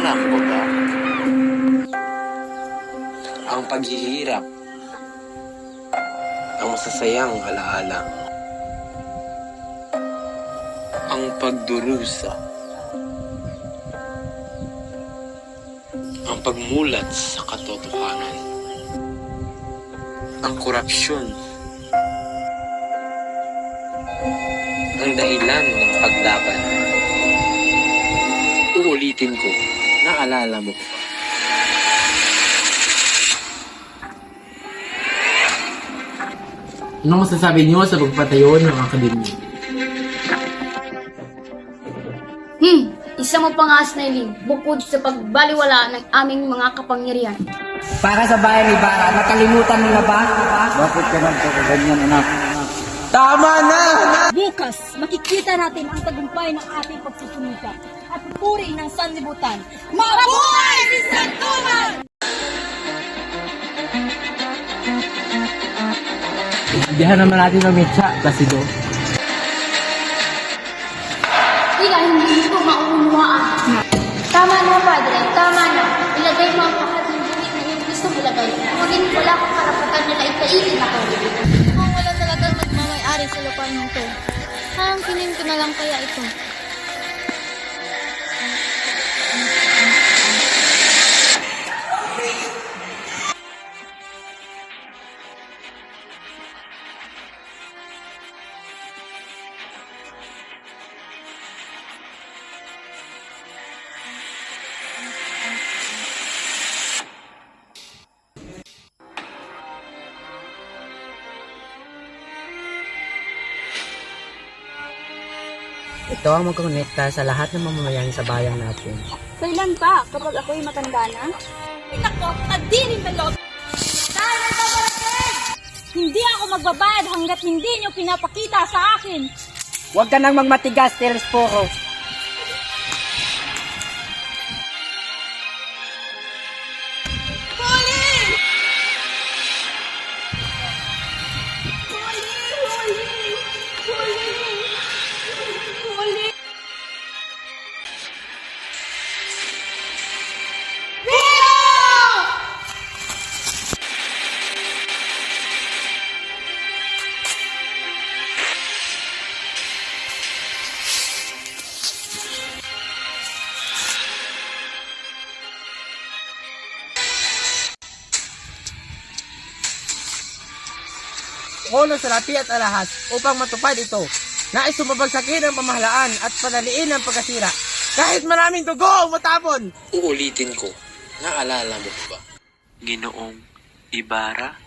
Naalala mo ba ang paghihirap, ang masasayang alaala, ang pagdurusa, ang pagmulat sa katotohanan, ang korupsyon, ang dahilan ng paglaban. Uulitin ko, naalala mo ba? Anong masasabi niyo sa pagpatayo ng akademya? Isa mo pa nga, Snailing, bukod sa pagbaliwala ng aming mga kapangyarihan. Para sa bayan ni Bara, nakalimutan mo na ba? Bakit ka nagkakaganyan, anak? Tama na! Bukas, makikita natin ang tagumpay ng ating pagsusumikap at puri ng sanlibutan. Mabuhay si Santuman! Dihan naman natin ng mitsa, kasi do. Tila, hindi ko mauunawaan. Tama na, Padre. Tama na. Ilagay mo ang lahat ng gimmick na iyong gusto ilagay. Ngunit wala kang karapatan na naitaigin ako. Kung wala talagang magmamayari sa lupain nito, hangkinin ko na lang kaya ito. Ito ang magkonekta sa lahat ng mamamayan sa bayan natin. Kailan pa? Kapag ako'y matanda na? Nako, kadirin balot! Tayo na babarating! Hindi ako magbabayad hanggat hindi niyo pinapakita sa akin! Huwag ka nang magmatigas, Telesporo. Ulo sa lapi at alahas upang matupad ito. Nais sumabagsakin ang pamahalaan at panaliin ang pagkasira. Kahit maraming dugo ang matapon. Uulitin ko, naalala mo ba? Ginoong Ibarra?